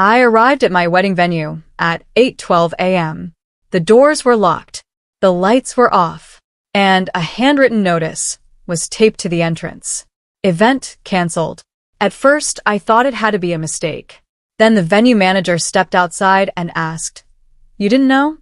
I arrived at my wedding venue at 8:12 a.m. The doors were locked, the lights were off, and a handwritten notice was taped to the entrance. Event cancelled. At first, I thought it had to be a mistake. Then the venue manager stepped outside and asked, "You didn't know?"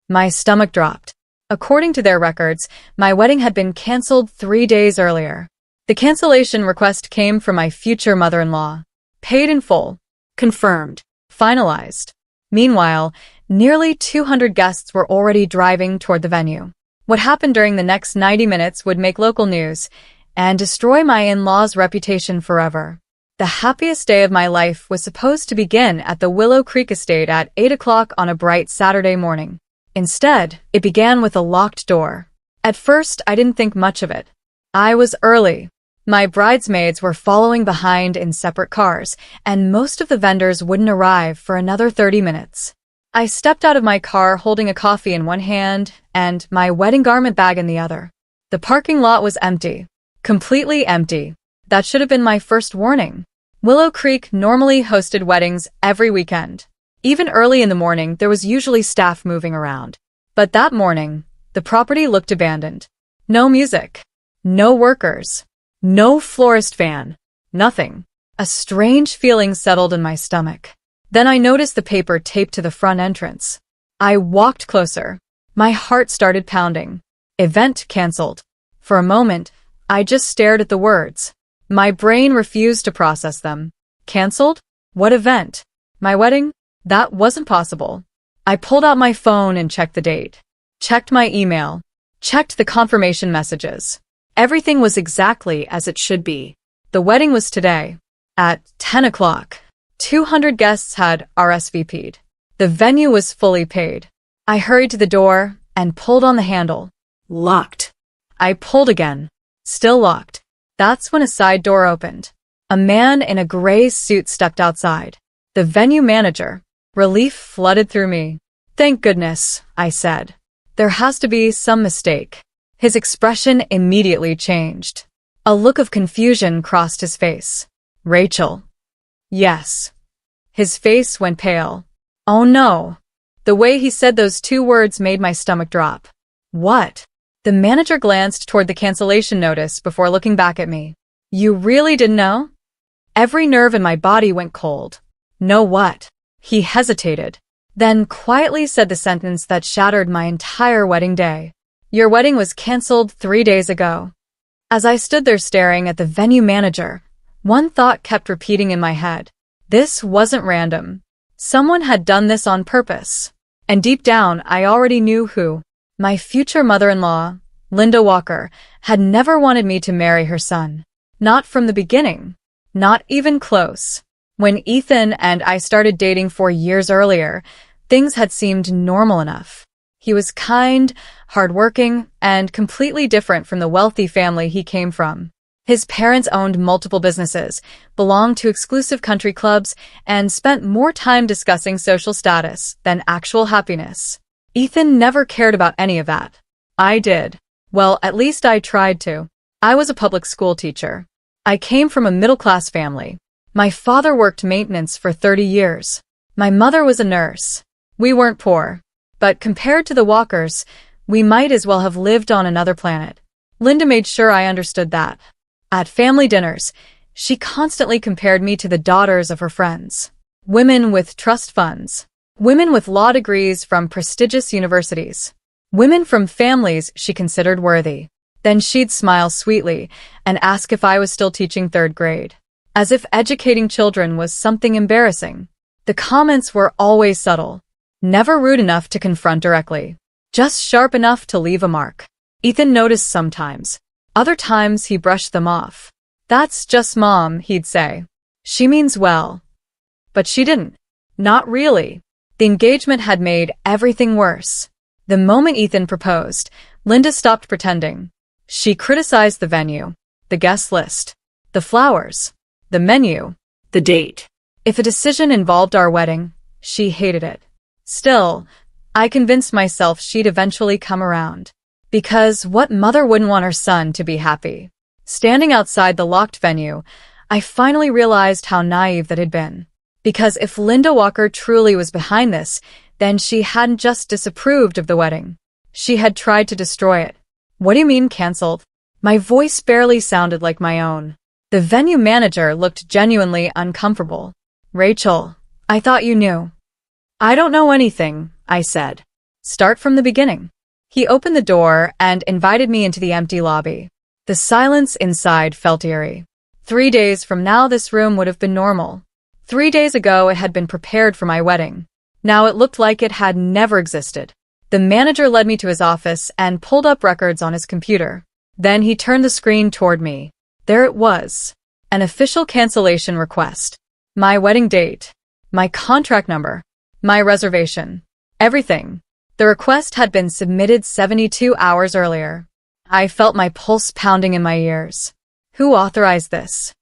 My stomach dropped. According to their records, my wedding had been cancelled 3 days earlier. The cancellation request came from my future mother-in-law. Paid in full. Confirmed. Finalized. Meanwhile, nearly 200 guests were already driving toward the venue. What happened during the next 90 minutes would make local news and destroy my in-laws' reputation forever. The happiest day of my life was supposed to begin at the Willow Creek estate at 8 o'clock on a bright Saturday morning. Instead, it began with a locked door. At first, I didn't think much of it. I was early. My bridesmaids were following behind in separate cars, and most of the vendors wouldn't arrive for another 30 minutes. I stepped out of my car holding a coffee in one hand and my wedding garment bag in the other. The parking lot was empty. Completely empty. That should have been my first warning. Willow Creek normally hosted weddings every weekend. Even early in the morning, there was usually staff moving around. But that morning, the property looked abandoned. No music. No workers. No florist van. Nothing. A strange feeling settled in my stomach. Then I noticed the paper taped to the front entrance. I walked closer. My heart started pounding. Event cancelled. For a moment, I just stared at the words. My brain refused to process them. Cancelled? What event? My wedding? That wasn't possible. I pulled out my phone and checked the date. Checked my email. Checked the confirmation messages. Everything was exactly as it should be. The wedding was today, at 10 o'clock. 200 guests had RSVP'd. The venue was fully paid. I hurried to the door and pulled on the handle. Locked. I pulled again. Still locked. That's when a side door opened. A man in a gray suit stepped outside. The venue manager. Relief flooded through me. Thank goodness, I said. There has to be some mistake. His expression immediately changed. A look of confusion crossed his face. Rachel. Yes. His face went pale. Oh no. The way he said those 2 words made my stomach drop. What? The manager glanced toward the cancellation notice before looking back at me. You really didn't know? Every nerve in my body went cold. Know what? He hesitated, then quietly said the sentence that shattered my entire wedding day. Your wedding was cancelled 3 days ago. As I stood there staring at the venue manager, one thought kept repeating in my head. This wasn't random. Someone had done this on purpose. And deep down, I already knew who. My future mother-in-law, Linda Walker, had never wanted me to marry her son. Not from the beginning. Not even close. When Ethan and I started dating 4 years earlier, things had seemed normal enough. He was kind, hardworking, and completely different from the wealthy family he came from. His parents owned multiple businesses, belonged to exclusive country clubs, and spent more time discussing social status than actual happiness. Ethan never cared about any of that. I did. Well, at least I tried to. I was a public school teacher. I came from a middle-class family. My father worked maintenance for 30 years. My mother was a nurse. We weren't poor. But compared to the Walkers, we might as well have lived on another planet. Linda made sure I understood that. At family dinners, she constantly compared me to the daughters of her friends. Women with trust funds. Women with law degrees from prestigious universities. Women from families she considered worthy. Then she'd smile sweetly and ask if I was still teaching 3rd grade. As if educating children was something embarrassing. The comments were always subtle. Never rude enough to confront directly. Just sharp enough to leave a mark. Ethan noticed sometimes. Other times he brushed them off. That's just Mom, he'd say. She means well. But she didn't. Not really. The engagement had made everything worse. The moment Ethan proposed, Linda stopped pretending. She criticized the venue, the guest list, the flowers, the menu, the date. If a decision involved our wedding, she hated it. Still, I convinced myself she'd eventually come around. Because what mother wouldn't want her son to be happy? Standing outside the locked venue, I finally realized how naive that had been. Because if Linda Walker truly was behind this, then she hadn't just disapproved of the wedding. She had tried to destroy it. What do you mean canceled? My voice barely sounded like my own. The venue manager looked genuinely uncomfortable. Rachel, I thought you knew. I don't know anything, I said. Start from the beginning. He opened the door and invited me into the empty lobby. The silence inside felt eerie. 3 days from now this room would have been normal. 3 days ago it had been prepared for my wedding. Now it looked like it had never existed. The manager led me to his office and pulled up records on his computer. Then he turned the screen toward me. There it was. An official cancellation request. My wedding date. My contract number. My reservation. Everything. The request had been submitted 72 hours earlier. I felt my pulse pounding in my ears. Who authorized this?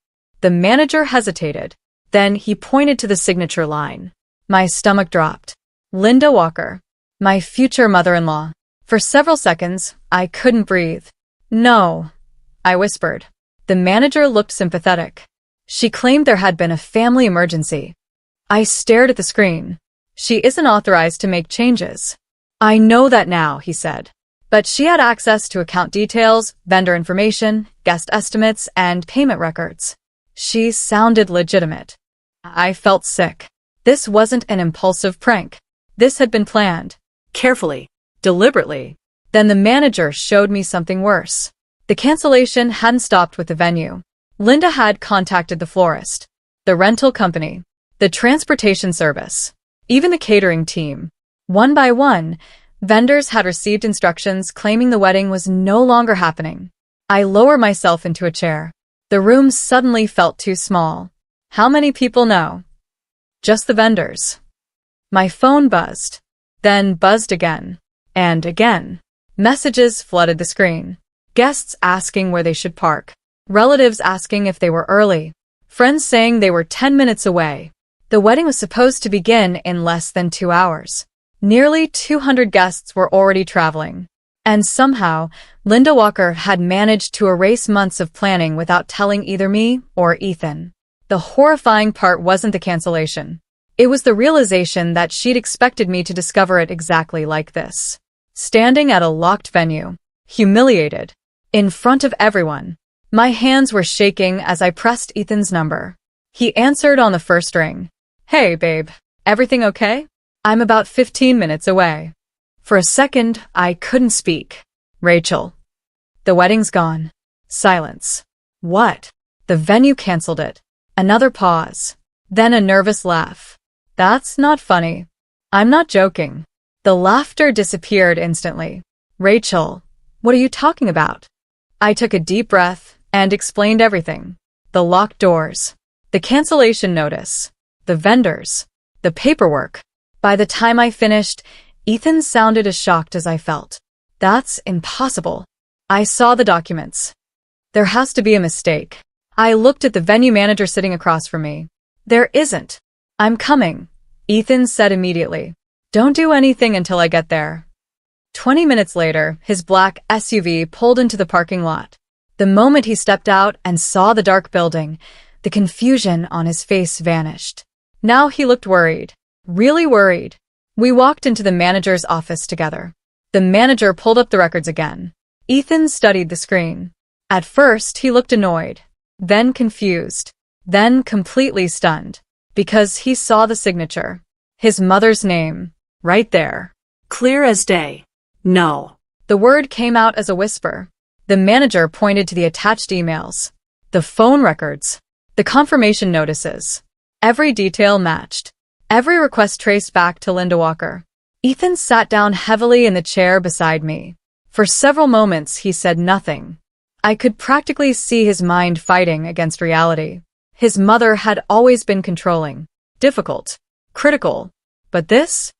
The manager hesitated. Then he pointed to the signature line. My stomach dropped. Linda Walker. My future mother-in-law. For several seconds, I couldn't breathe. No, I whispered. The manager looked sympathetic. She claimed there had been a family emergency. I stared at the screen. She isn't authorized to make changes. I know that now, he said. But she had access to account details, vendor information, guest estimates, and payment records. She sounded legitimate. I felt sick. This wasn't an impulsive prank. This had been planned. Carefully. Deliberately. Then the manager showed me something worse. The cancellation hadn't stopped with the venue. Linda had contacted the florist, the rental company, the transportation service, even the catering team. One by one, vendors had received instructions claiming the wedding was no longer happening. I lowered myself into a chair. The room suddenly felt too small. How many people know? Just the vendors. My phone buzzed, then buzzed again, and again. Messages flooded the screen. Guests asking where they should park. Relatives asking if they were early. Friends saying they were 10 minutes away. The wedding was supposed to begin in less than 2 hours. Nearly 200 guests were already traveling. And somehow, Linda Walker had managed to erase months of planning without telling either me or Ethan. The horrifying part wasn't the cancellation. It was the realization that she'd expected me to discover it exactly like this. Standing at a locked venue, humiliated, in front of everyone. My hands were shaking as I pressed Ethan's number. He answered on the first ring. Hey, babe. Everything okay? I'm about 15 minutes away. For a second, I couldn't speak. Rachel. The wedding's gone. Silence. What? The venue canceled it. Another pause. Then a nervous laugh. That's not funny. I'm not joking. The laughter disappeared instantly. Rachel, what are you talking about? I took a deep breath and explained everything. The locked doors. The cancellation notice. The vendors. The paperwork. By the time I finished, Ethan sounded as shocked as I felt. That's impossible. I saw the documents. There has to be a mistake. I looked at the venue manager sitting across from me. There isn't. I'm coming, Ethan said immediately. Don't do anything until I get there. 20 minutes later, his black SUV pulled into the parking lot. The moment he stepped out and saw the dark building, the confusion on his face vanished. Now he looked worried. Really worried. We walked into the manager's office together. The manager pulled up the records again. Ethan studied the screen. At first, he looked annoyed, then confused, then completely stunned, because he saw the signature. His mother's name, right there. Clear as day. No. The word came out as a whisper. The manager pointed to the attached emails, the phone records, the confirmation notices. Every detail matched. Every request traced back to Linda Walker. Ethan sat down heavily in the chair beside me. For several moments, he said nothing. I could practically see his mind fighting against reality. His mother had always been controlling, difficult, critical. But this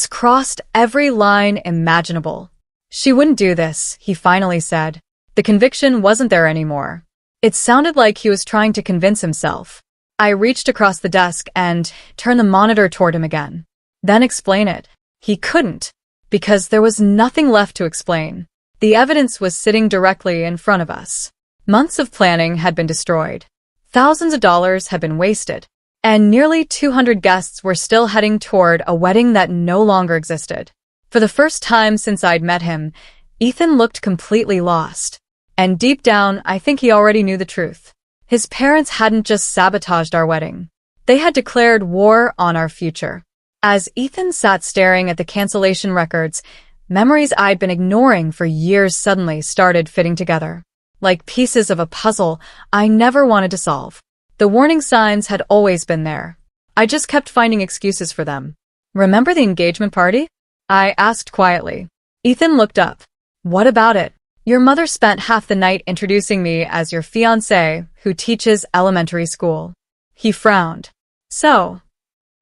crossed every line imaginable. She wouldn't do this, he finally said. The conviction wasn't there anymore. It sounded like he was trying to convince himself. I reached across the desk and turned the monitor toward him again. Then explain it. He couldn't, because there was nothing left to explain. The evidence was sitting directly in front of us. Months of planning had been destroyed. Thousands of dollars had been wasted. and nearly 200 guests were still heading toward a wedding that no longer existed. For the first time since I'd met him, Ethan looked completely lost. And deep down, I think he already knew the truth. His parents hadn't just sabotaged our wedding. They had declared war on our future. As Ethan sat staring at the cancellation records, memories I'd been ignoring for years suddenly started fitting together. Like pieces of a puzzle I never wanted to solve. The warning signs had always been there. I just kept finding excuses for them. Remember the engagement party? I asked quietly. Ethan looked up. What about it? Your mother spent half the night introducing me as your fiancé who teaches elementary school. He frowned. So,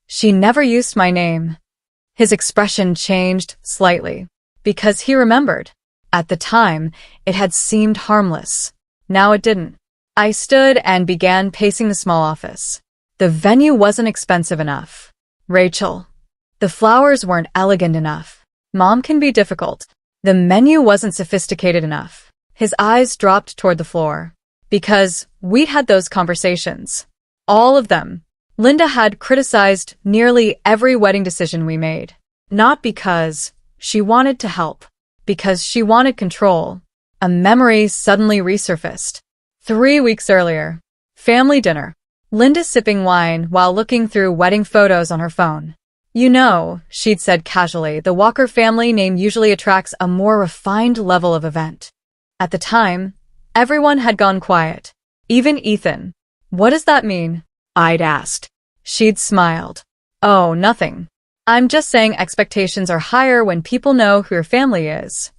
she never used my name. His expression changed slightly, because he remembered. At the time, it had seemed harmless. Now it didn't. I stood and began pacing the small office. The venue wasn't expensive enough. Rachel. The flowers weren't elegant enough. Mom can be difficult. The menu wasn't sophisticated enough. His eyes dropped toward the floor. Because we'd had those conversations. All of them. Linda had criticized nearly every wedding decision we made. Not because she wanted to help. Because she wanted control. A memory suddenly resurfaced. 3 weeks earlier. Family dinner. Linda sipping wine while looking through wedding photos on her phone. You know, she'd said casually, the Walker family name usually attracts a more refined level of event. At the time, everyone had gone quiet. Even Ethan. What does that mean? I'd asked. She'd smiled. Oh, nothing. I'm just saying expectations are higher when people know who your family is.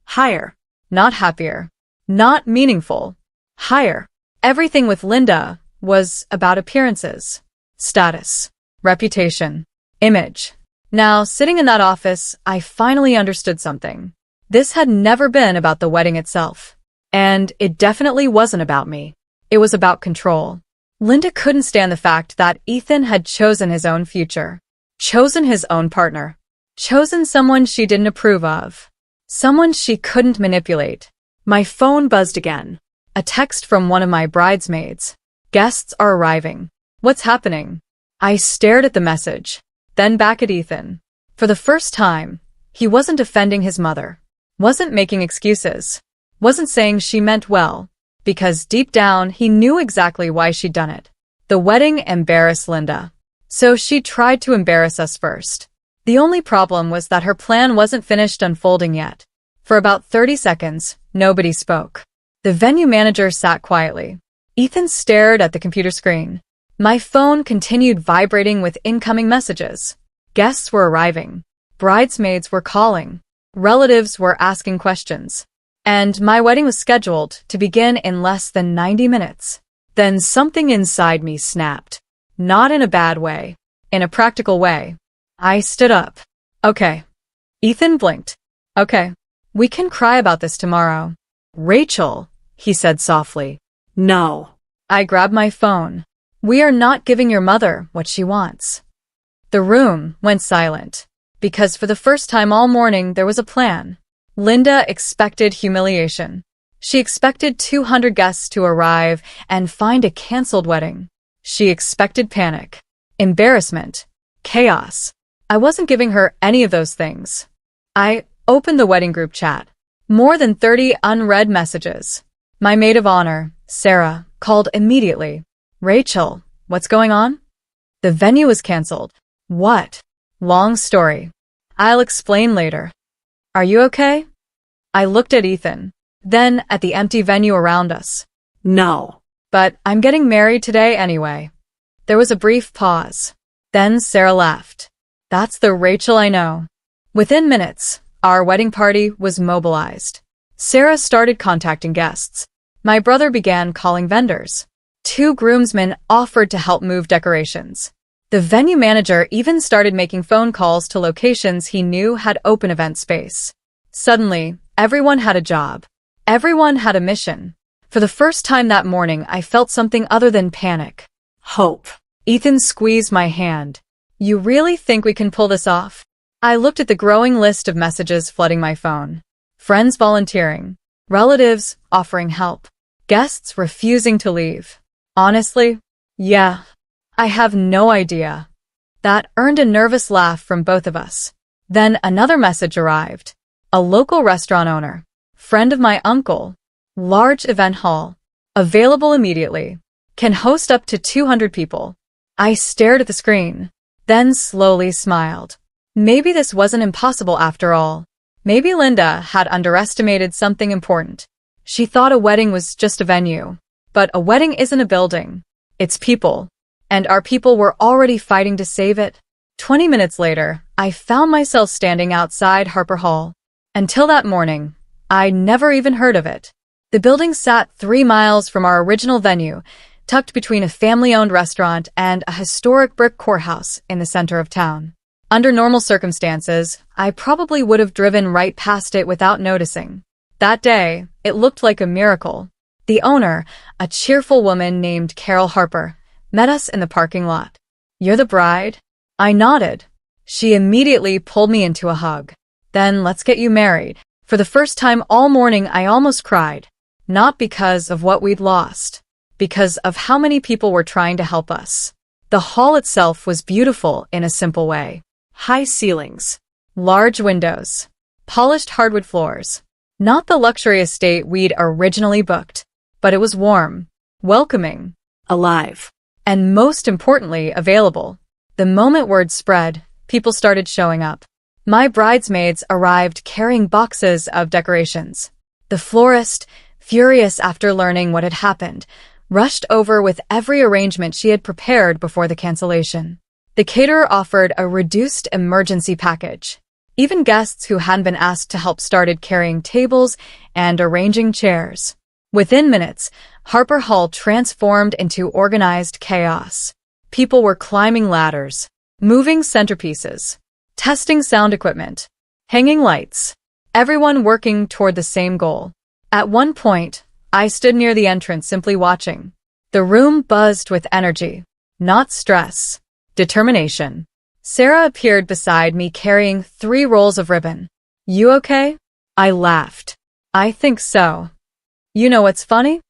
Higher. Not happier. Not meaningful. Higher. Everything with Linda was about appearances, status, reputation, image. Now, sitting in that office, I finally understood something. This had never been about the wedding itself. And it definitely wasn't about me. It was about control. Linda couldn't stand the fact that Ethan had chosen his own future. Chosen his own partner. Chosen someone she didn't approve of. Someone she couldn't manipulate. My phone buzzed again. A text from one of my bridesmaids. Guests are arriving. What's happening? I stared at the message, then back at Ethan. For the first time, he wasn't defending his mother. Wasn't making excuses. Wasn't saying she meant well. Because deep down, he knew exactly why she'd done it. The wedding embarrassed Linda. So she tried to embarrass us first. The only problem was that her plan wasn't finished unfolding yet. For about 30 seconds, nobody spoke. The venue manager sat quietly. Ethan stared at the computer screen. My phone continued vibrating with incoming messages. Guests were arriving. Bridesmaids were calling. Relatives were asking questions. And my wedding was scheduled to begin in less than 90 minutes. Then something inside me snapped. Not in a bad way. In a practical way. I stood up. Okay. Ethan blinked. Okay. We can cry about this tomorrow. Rachel, he said softly. No. I grabbed my phone. We are not giving your mother what she wants. The room went silent. Because for the first time all morning there was a plan. Linda expected humiliation. She expected 200 guests to arrive and find a canceled wedding. She expected panic, embarrassment, chaos. I wasn't giving her any of those things. I opened the wedding group chat. More than 30 unread messages. My maid of honor, Sarah, called immediately. Rachel, what's going on? The venue was canceled. What? Long story. I'll explain later. Are you okay? I looked at Ethan, then at the empty venue around us. No. But I'm getting married today anyway. There was a brief pause. Then Sarah laughed. That's the Rachel I know. Within minutes, our wedding party was mobilized. Sarah started contacting guests. My brother began calling vendors. 2 groomsmen offered to help move decorations. The venue manager even started making phone calls to locations he knew had open event space. Suddenly, everyone had a job. Everyone had a mission. For the first time that morning, I felt something other than panic. Hope. Ethan squeezed my hand. You really think we can pull this off? I looked at the growing list of messages flooding my phone. Friends volunteering. Relatives offering help. Guests refusing to leave. Honestly, yeah. I have no idea. That earned a nervous laugh from both of us. Then another message arrived. A local restaurant owner, friend of my uncle, large event hall, available immediately, can host up to 200 people. I stared at the screen, then slowly smiled. Maybe this wasn't impossible after all. Maybe Linda had underestimated something important. She thought a wedding was just a venue. But a wedding isn't a building. It's people. And our people were already fighting to save it. 20 minutes later, I found myself standing outside Harper Hall. Until that morning, I never even heard of it. The building sat 3 miles from our original venue, tucked between a family-owned restaurant and a historic brick courthouse in the center of town. Under normal circumstances, I probably would have driven right past it without noticing. That day, it looked like a miracle. The owner, a cheerful woman named Carol Harper, met us in the parking lot. "You're the bride?" I nodded. She immediately pulled me into a hug. "Then let's get you married." For the first time all morning, I almost cried. Not because of what we'd lost, because of how many people were trying to help us. The hall itself was beautiful in a simple way. High ceilings, large windows, polished hardwood floors. Not the luxury estate we'd originally booked, but it was warm, welcoming, alive, and most importantly, available. The moment word spread, people started showing up. My bridesmaids arrived carrying boxes of decorations. The florist, furious after learning what had happened, rushed over with every arrangement she had prepared before the cancellation. The caterer offered a reduced emergency package. Even guests who hadn't been asked to help started carrying tables and arranging chairs. Within minutes, Harper Hall transformed into organized chaos. People were climbing ladders, moving centerpieces, testing sound equipment, hanging lights, everyone working toward the same goal. At one point, I stood near the entrance simply watching. The room buzzed with energy, not stress, determination. Sarah appeared beside me carrying 3 rolls of ribbon. "You okay?" I laughed. "I think so." You know what's funny?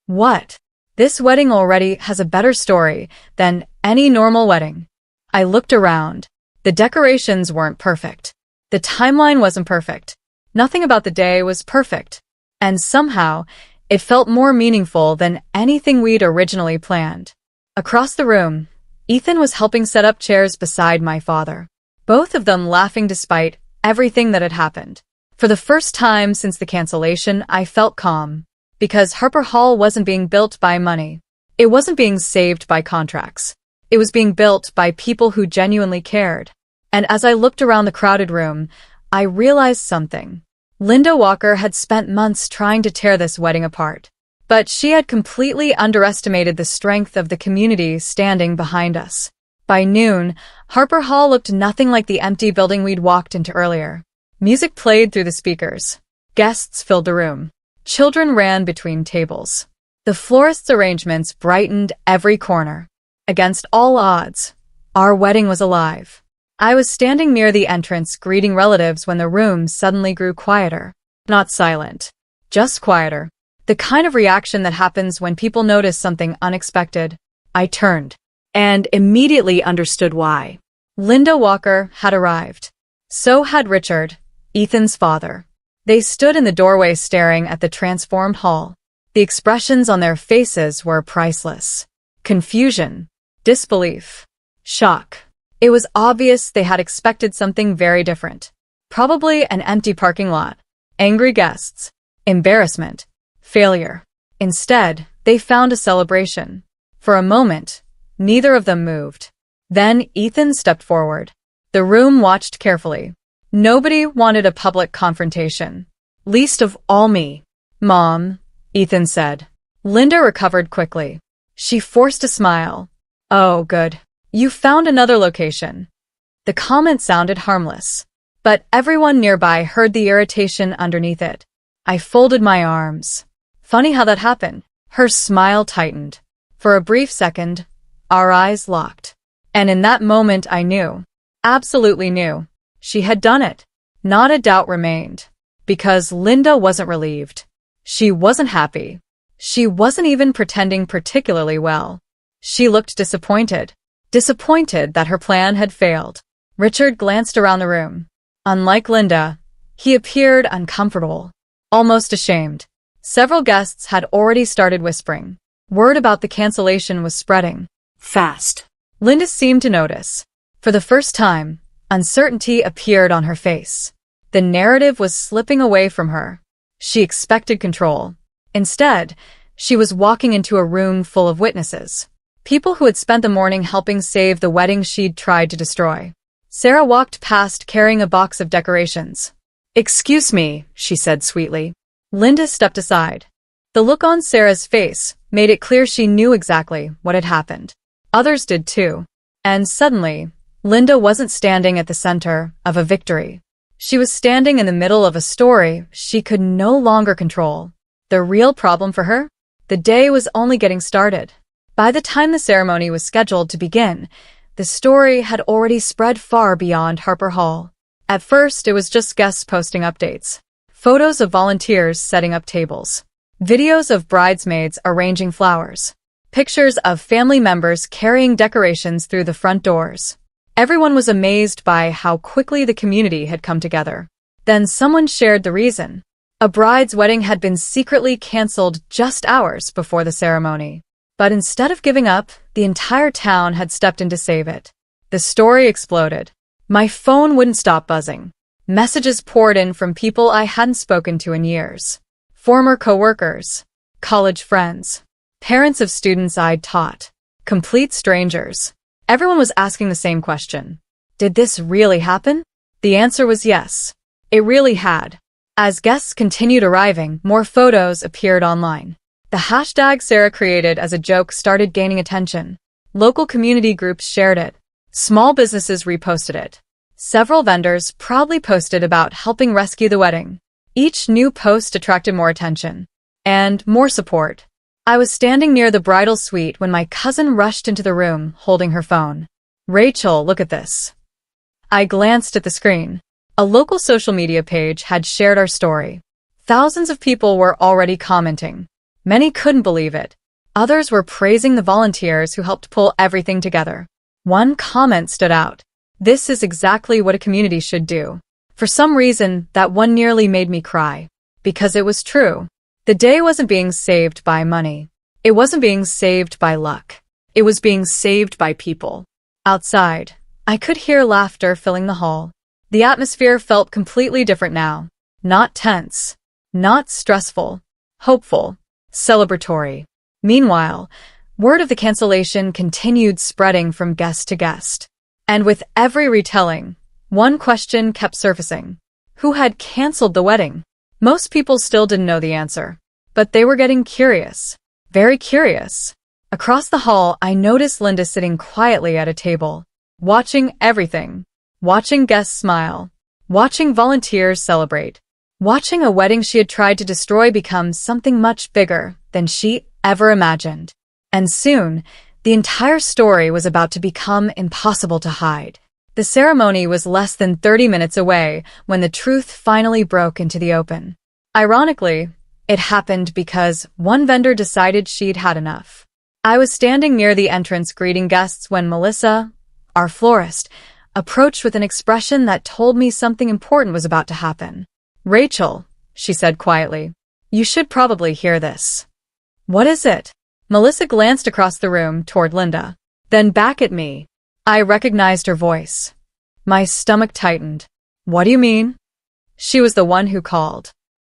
What? This wedding already has a better story than any normal wedding. I looked around. The decorations weren't perfect. The timeline wasn't perfect. Nothing about the day was perfect. And somehow, it felt more meaningful than anything we'd originally planned. Across the room, Ethan was helping set up chairs beside my father, both of them laughing despite everything that had happened. For the first time since the cancellation, I felt calm, because Harper Hall wasn't being built by money. It wasn't being saved by contracts. It was being built by people who genuinely cared. And as I looked around the crowded room, I realized something. Linda Walker had spent months trying to tear this wedding apart. But she had completely underestimated the strength of the community standing behind us. By noon, Harper Hall looked nothing like the empty building we'd walked into earlier. Music played through the speakers. Guests filled the room. Children ran between tables. The florist's arrangements brightened every corner. Against all odds, our wedding was alive. I was standing near the entrance greeting relatives when the room suddenly grew quieter. Not silent, just quieter. The kind of reaction that happens when people notice something unexpected. I turned and immediately understood why. Linda Walker had arrived. So had Richard, Ethan's father. They stood in the doorway staring at the transformed hall. The expressions on their faces were priceless. Confusion, disbelief, shock. It was obvious they had expected something very different. Probably an empty parking lot, angry guests, embarrassment, failure. Instead, they found a celebration. For a moment, neither of them moved. Then Ethan stepped forward. The room watched carefully. Nobody wanted a public confrontation. Least of all me. "Mom," Ethan said. Linda recovered quickly. She forced a smile. "Oh, good. You found another location." The comment sounded harmless, but everyone nearby heard the irritation underneath it. I folded my arms. Funny how that happened. Her smile tightened. For a brief second, our eyes locked. And in that moment I knew, absolutely knew, she had done it. Not a doubt remained. Because Linda wasn't relieved. She wasn't happy. She wasn't even pretending particularly well. She looked disappointed. disappointed that her plan had failed. Richard glanced around the room. Unlike Linda, he appeared uncomfortable, almost ashamed. Several guests had already started whispering. Word about the cancellation was spreading fast. Linda seemed to notice. For the first time, uncertainty appeared on her face. The narrative was slipping away from her. She expected control. Instead, she was walking into a room full of witnesses. People who had spent the morning helping save the wedding she'd tried to destroy. Sarah walked past carrying a box of decorations. "Excuse me," she said sweetly. Linda stepped aside. The look on Sarah's face made it clear she knew exactly what had happened. Others did too. And suddenly, Linda wasn't standing at the center of a victory. She was standing in the middle of a story she could no longer control. The real problem for her? The day was only getting started. By the time the ceremony was scheduled to begin, the story had already spread far beyond Harper Hall. At first, it was just guests posting updates. Photos of volunteers setting up tables. Videos of bridesmaids arranging flowers. Pictures of family members carrying decorations through the front doors. Everyone was amazed by how quickly the community had come together. Then someone shared the reason. A bride's wedding had been secretly canceled just hours before the ceremony. But instead of giving up, the entire town had stepped in to save it. The story exploded. My phone wouldn't stop buzzing. Messages poured in from people I hadn't spoken to in years. Former coworkers, college friends, parents of students I'd taught, complete strangers. Everyone was asking the same question. Did this really happen? The answer was yes. It really had. As guests continued arriving, more photos appeared online. The hashtag Sarah created as a joke started gaining attention. Local community groups shared it. Small businesses reposted it. Several vendors proudly posted about helping rescue the wedding. Each new post attracted more attention and more support. I was standing near the bridal suite when my cousin rushed into the room holding her phone. "Rachel, look at this." I glanced at the screen. A local social media page had shared our story. Thousands of people were already commenting. Many couldn't believe it. Others were praising the volunteers who helped pull everything together. One comment stood out. "This is exactly what a community should do." For some reason, that one nearly made me cry. Because it was true. The day wasn't being saved by money. It wasn't being saved by luck. It was being saved by people. Outside, I could hear laughter filling the hall. The atmosphere felt completely different now. Not tense. Not stressful. Hopeful. Celebratory. Meanwhile, word of the cancellation continued spreading from guest to guest. And with every retelling, one question kept surfacing. Who had canceled the wedding? Most people still didn't know the answer. But they were getting curious. Very curious. Across the hall, I noticed Linda sitting quietly at a table, watching everything. Watching guests smile. Watching volunteers celebrate. Watching a wedding she had tried to destroy become something much bigger than she ever imagined. And soon, the entire story was about to become impossible to hide. The ceremony was less than 30 minutes away when the truth finally broke into the open. Ironically, it happened because one vendor decided she'd had enough. I was standing near the entrance greeting guests when Melissa, our florist, approached with an expression that told me something important was about to happen. "Rachel," she said quietly, "you should probably hear this." "What is it?" Melissa glanced across the room toward Linda, then back at me. I recognized her voice. My stomach tightened. "What do you mean?" She was the one who called.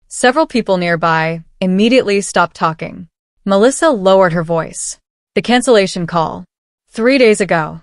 Several people nearby immediately stopped talking. Melissa lowered her voice. "The cancellation call. 3 days ago."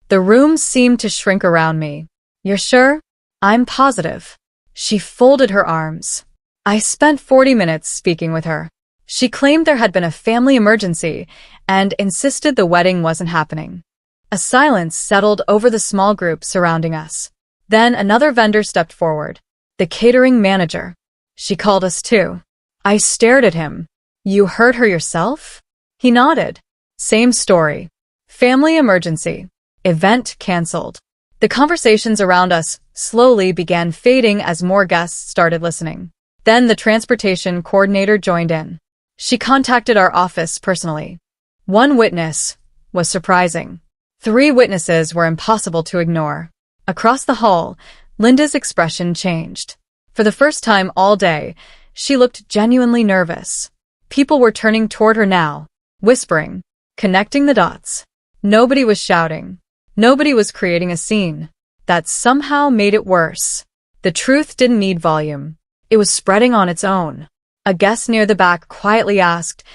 The room seemed to shrink around me. "You're sure?" "I'm positive." She folded her arms. I spent 40 minutes speaking with her. She claimed there had been a family emergency and insisted the wedding wasn't happening. A silence settled over the small group surrounding us. Then another vendor stepped forward. The catering manager. She called us too. I stared at him. "You heard her yourself?" He nodded. "Same story. Family emergency. Event canceled." The conversations around us slowly began fading as more guests started listening. Then the transportation coordinator joined in. She contacted our office personally. One witness was surprising. 3 witnesses were impossible to ignore. Across the hall, Linda's expression changed. For the first time all day, she looked genuinely nervous. People were turning toward her now, whispering, connecting the dots. Nobody was shouting. Nobody was creating a scene. That somehow made it worse. The truth didn't need volume. It was spreading on its own. A guest near the back quietly asked,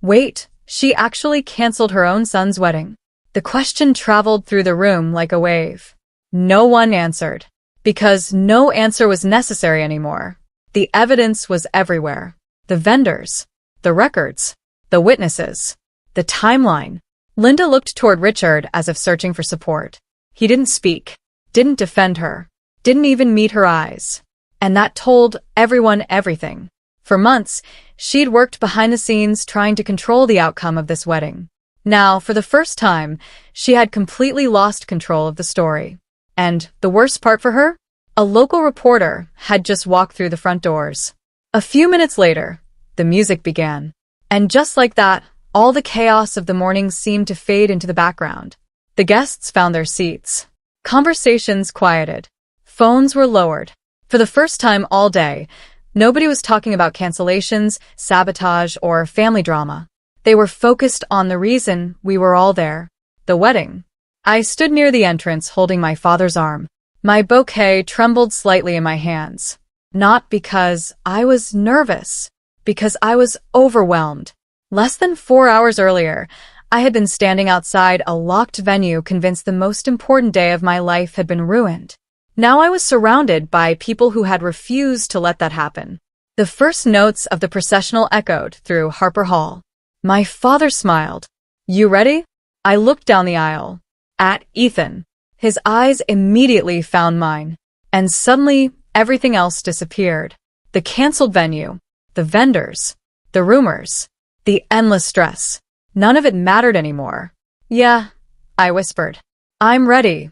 "Wait, she actually canceled her own son's wedding." The question traveled through the room like a wave. No one answered, because no answer was necessary anymore. The evidence was everywhere. The vendors, the records, the witnesses, the timeline. Linda looked toward Richard as if searching for support. He didn't speak, didn't defend her, didn't even meet her eyes. And that told everyone everything. For months, she'd worked behind the scenes trying to control the outcome of this wedding. Now, for the first time, she had completely lost control of the story. And the worst part for her? A local reporter had just walked through the front doors. A few minutes later, the music began. And just like that, all the chaos of the morning seemed to fade into the background. The guests found their seats. Conversations quieted. Phones were lowered. For the first time all day, nobody was talking about cancellations, sabotage, or family drama. They were focused on the reason we were all there, the wedding. I stood near the entrance holding my father's arm. My bouquet trembled slightly in my hands. Not because I was nervous, because I was overwhelmed. Less than 4 hours earlier, I had been standing outside a locked venue convinced the most important day of my life had been ruined. Now I was surrounded by people who had refused to let that happen. The first notes of the processional echoed through Harper Hall. My father smiled. "You ready?" I looked down the aisle. At Ethan. His eyes immediately found mine. And suddenly, everything else disappeared. The canceled venue. The vendors. The rumors. The endless stress. None of it mattered anymore. "Yeah," I whispered. "I'm ready."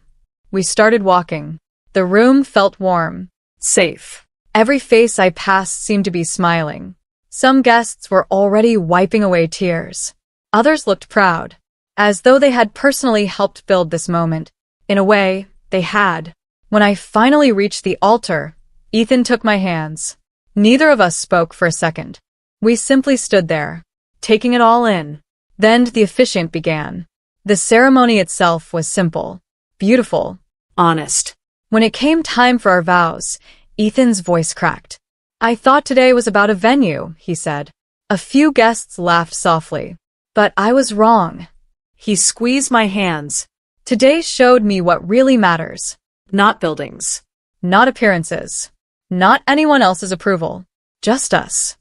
We started walking. The room felt warm, safe. Every face I passed seemed to be smiling. Some guests were already wiping away tears. Others looked proud, as though they had personally helped build this moment. In a way, they had. When I finally reached the altar, Ethan took my hands. Neither of us spoke for a second. We simply stood there, taking it all in. Then the officiant began. The ceremony itself was simple, beautiful, honest. When it came time for our vows, Ethan's voice cracked. "I thought today was about a venue," he said. A few guests laughed softly. But I was wrong. He squeezed my hands. "Today showed me what really matters. Not buildings. Not appearances. Not anyone else's approval. Just us."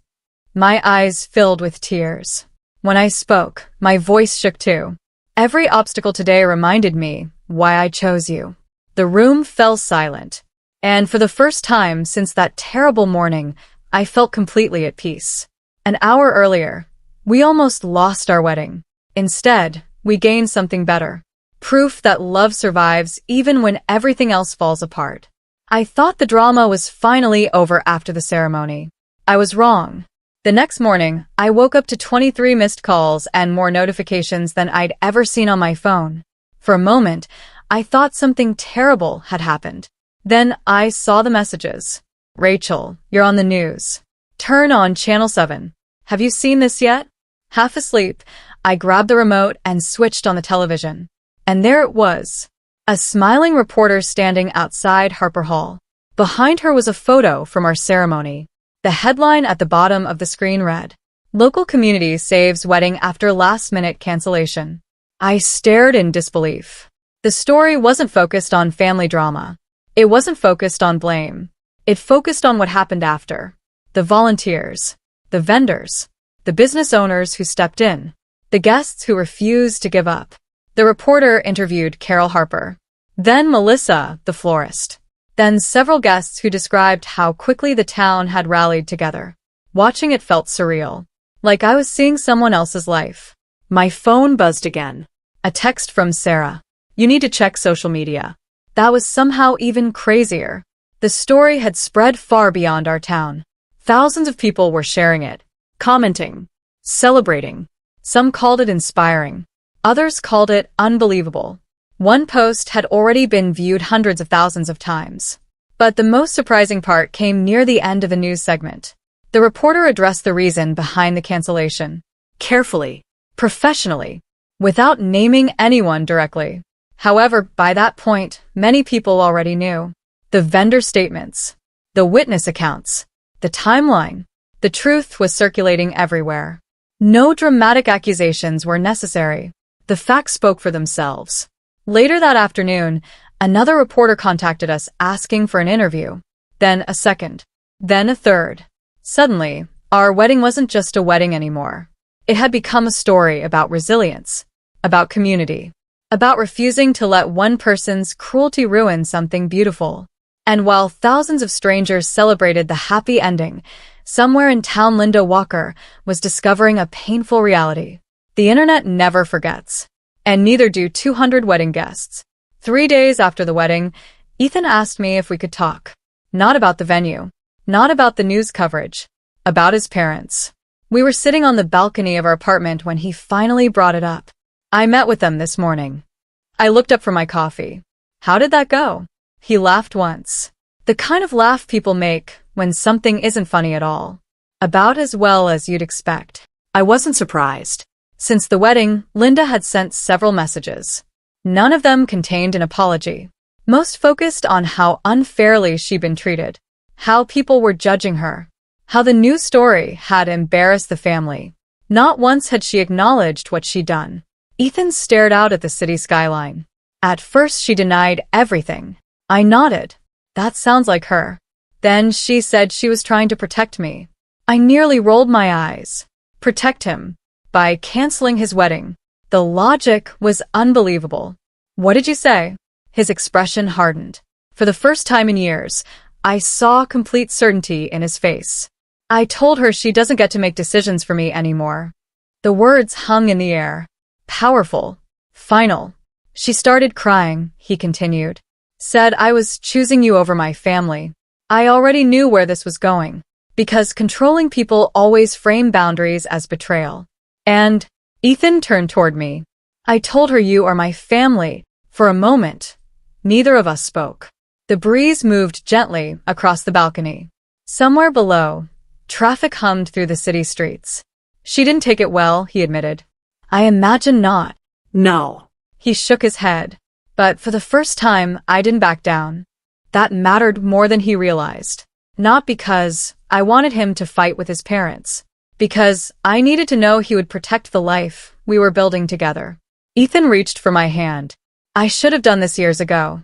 My eyes filled with tears. When I spoke, my voice shook too. "Every obstacle today reminded me why I chose you." The room fell silent, and for the first time since that terrible morning, I felt completely at peace. An hour earlier, we almost lost our wedding. Instead, we gained something better. Proof that love survives even when everything else falls apart. I thought the drama was finally over after the ceremony. I was wrong. The next morning, I woke up to 23 missed calls and more notifications than I'd ever seen on my phone. For a moment, I thought something terrible had happened. Then I saw the messages. "Rachel, you're on the news. Turn on Channel 7. Have you seen this yet?" Half asleep, I grabbed the remote and switched on the television. And there it was. A smiling reporter standing outside Harper Hall. Behind her was a photo from our ceremony. The headline at the bottom of the screen read, "Local community saves wedding after last-minute cancellation." I stared in disbelief. The story wasn't focused on family drama. It wasn't focused on blame. It focused on what happened after. The volunteers, the vendors, the business owners who stepped in, the guests who refused to give up. The reporter interviewed Carol Harper, then Melissa, the florist, then several guests who described how quickly the town had rallied together. Watching it felt surreal, like I was seeing someone else's life. My phone buzzed again. A text from Sarah. "You need to check social media." That was somehow even crazier. The story had spread far beyond our town. Thousands of people were sharing it, commenting, celebrating. Some called it inspiring. Others called it unbelievable. One post had already been viewed hundreds of thousands of times. But the most surprising part came near the end of a news segment. The reporter addressed the reason behind the cancellation. Carefully, professionally, without naming anyone directly. However, by that point, many people already knew. The vendor statements, the witness accounts, the timeline. The truth was circulating everywhere. No dramatic accusations were necessary. The facts spoke for themselves. Later that afternoon, another reporter contacted us asking for an interview. Then a second. Then a third. Suddenly, our wedding wasn't just a wedding anymore. It had become a story about resilience, about community, about refusing to let one person's cruelty ruin something beautiful. And while thousands of strangers celebrated the happy ending, somewhere in town Linda Walker was discovering a painful reality. The internet never forgets. And neither do 200 wedding guests. 3 days after the wedding, Ethan asked me if we could talk. Not about the venue. Not about the news coverage. About his parents. We were sitting on the balcony of our apartment when he finally brought it up. I met with them this morning. I looked up for my coffee. How did that go? He laughed once. The kind of laugh people make when something isn't funny at all. About as well as you'd expect. I wasn't surprised. Since the wedding, Linda had sent several messages. None of them contained an apology. Most focused on how unfairly she'd been treated. How people were judging her. How the news story had embarrassed the family. Not once had she acknowledged what she'd done. Ethan stared out at the city skyline. At first she denied everything. I nodded. That sounds like her. Then she said she was trying to protect me. I nearly rolled my eyes. Protect him. By canceling his wedding. The logic was unbelievable. What did you say? His expression hardened. For the first time in years, I saw complete certainty in his face. I told her she doesn't get to make decisions for me anymore. The words hung in the air. Powerful. Final. She started crying, he continued. Said I was choosing you over my family. I already knew where this was going. Because controlling people always frame boundaries as betrayal. And Ethan turned toward me. I told her you are my family. For a moment, neither of us spoke. The breeze moved gently across the balcony. Somewhere below, traffic hummed through the city streets. She didn't take it well, he admitted. I imagine not. No. He shook his head. But for the first time, I didn't back down. That mattered more than he realized. Not because I wanted him to fight with his parents. Because I needed to know he would protect the life we were building together. Ethan reached for my hand. I should have done this years ago.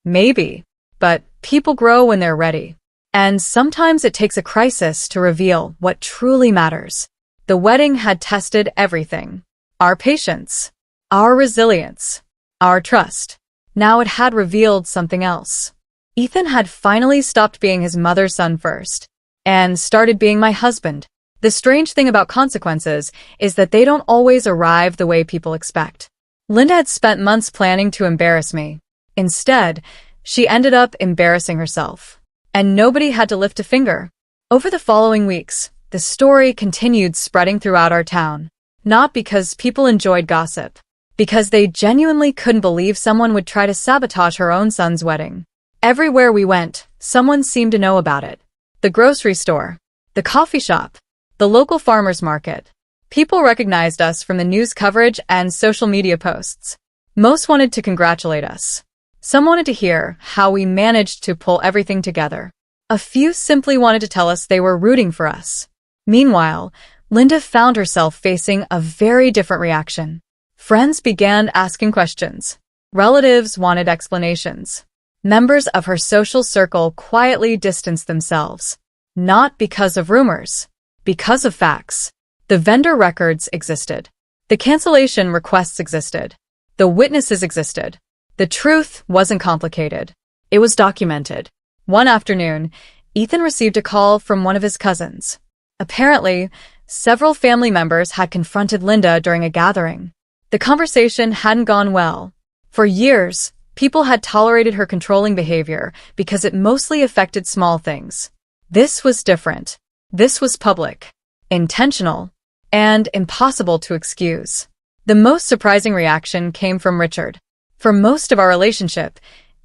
Maybe. But people grow when they're ready. And sometimes it takes a crisis to reveal what truly matters. The wedding had tested everything. Our patience. Our resilience. Our trust. Now it had revealed something else. Ethan had finally stopped being his mother's son first. And started being my husband. The strange thing about consequences is that they don't always arrive the way people expect. Linda had spent months planning to embarrass me. Instead, she ended up embarrassing herself. And nobody had to lift a finger. Over the following weeks, the story continued spreading throughout our town. Not because people enjoyed gossip. Because they genuinely couldn't believe someone would try to sabotage her own son's wedding. Everywhere we went, someone seemed to know about it. The grocery store. The coffee shop. The local farmer's market. People recognized us from the news coverage and social media posts. Most wanted to congratulate us. Some wanted to hear how we managed to pull everything together. A few simply wanted to tell us they were rooting for us. Meanwhile, Linda found herself facing a very different reaction. Friends began asking questions. Relatives wanted explanations. Members of her social circle quietly distanced themselves. Not because of rumors. Because of facts. The vendor records existed. The cancellation requests existed. The witnesses existed. The truth wasn't complicated. It was documented. One afternoon, Ethan received a call from one of his cousins. Apparently, several family members had confronted Linda during a gathering. The conversation hadn't gone well. For years, people had tolerated her controlling behavior because it mostly affected small things. This was different. This was public, intentional, and impossible to excuse. The most surprising reaction came from Richard. For most of our relationship,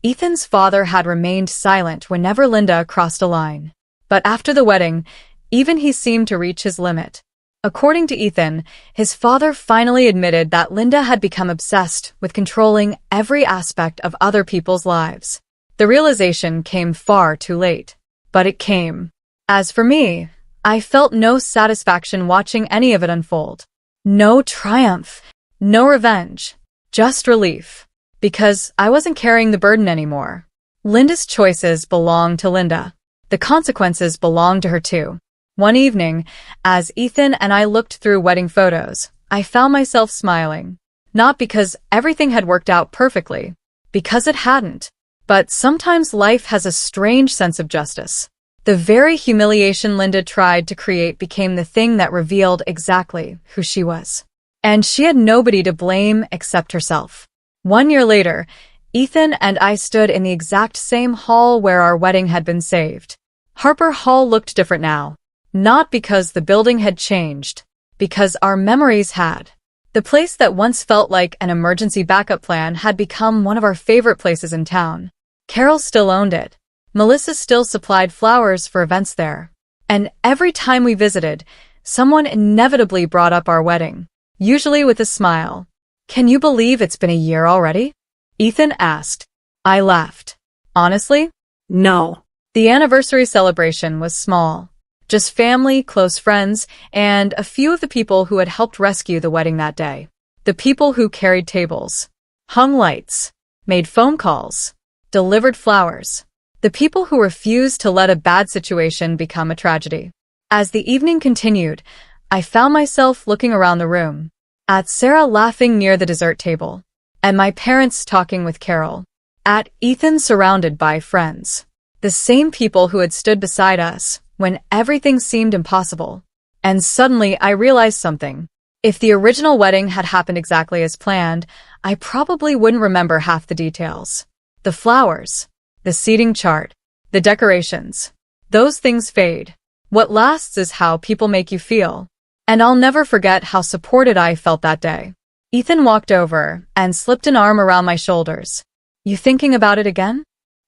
Ethan's father had remained silent whenever Linda crossed a line. But after the wedding, even he seemed to reach his limit. According to Ethan, his father finally admitted that Linda had become obsessed with controlling every aspect of other people's lives. The realization came far too late, but it came. As for me, I felt no satisfaction watching any of it unfold. No triumph, no revenge, just relief. Because I wasn't carrying the burden anymore. Linda's choices belonged to Linda. The consequences belonged to her too. One evening, as Ethan and I looked through wedding photos, I found myself smiling. Not because everything had worked out perfectly, because it hadn't. But sometimes life has a strange sense of justice. The very humiliation Linda tried to create became the thing that revealed exactly who she was. And she had nobody to blame except herself. 1 year later, Ethan and I stood in the exact same hall where our wedding had been saved. Harper Hall looked different now. Not because the building had changed, because our memories had. The place that once felt like an emergency backup plan had become one of our favorite places in town. Carol still owned it. Melissa still supplied flowers for events there. And every time we visited, someone inevitably brought up our wedding, usually with a smile. "Can you believe it's been a year already?" Ethan asked. I laughed. Honestly? No. The anniversary celebration was small. Just family, close friends, and a few of the people who had helped rescue the wedding that day. The people who carried tables, hung lights, made phone calls, delivered flowers. The people who refused to let a bad situation become a tragedy. As the evening continued, I found myself looking around the room. At Sarah laughing near the dessert table. At my parents talking with Carol. At Ethan surrounded by friends. The same people who had stood beside us when everything seemed impossible. And suddenly I realized something. If the original wedding had happened exactly as planned, I probably wouldn't remember half the details. The flowers, the seating chart, the decorations. Those things fade. What lasts is how people make you feel. And I'll never forget how supported I felt that day. Ethan walked over and slipped an arm around my shoulders. "You thinking about it again?"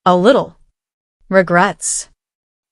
"A little." "Regrets?"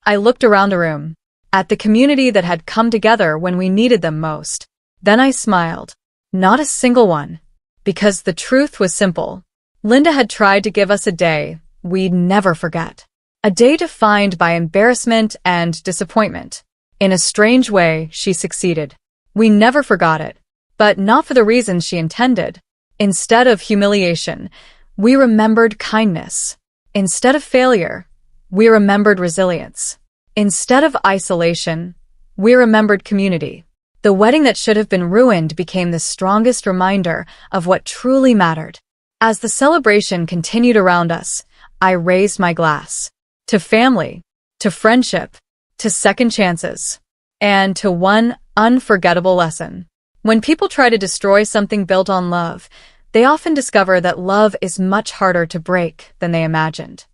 I looked around the room, at the community that had come together when we needed them most. Then I smiled. Not a single one. Because the truth was simple. Linda had tried to give us a day we'd never forget. A day defined by embarrassment and disappointment. In a strange way, she succeeded. We never forgot it, but not for the reasons she intended. Instead of humiliation, we remembered kindness. Instead of failure, we remembered resilience. Instead of isolation, we remembered community. The wedding that should have been ruined became the strongest reminder of what truly mattered. As the celebration continued around us, I raised my glass. To family, to friendship, to second chances, and to one unforgettable lesson. When people try to destroy something built on love, they often discover that love is much harder to break than they imagined.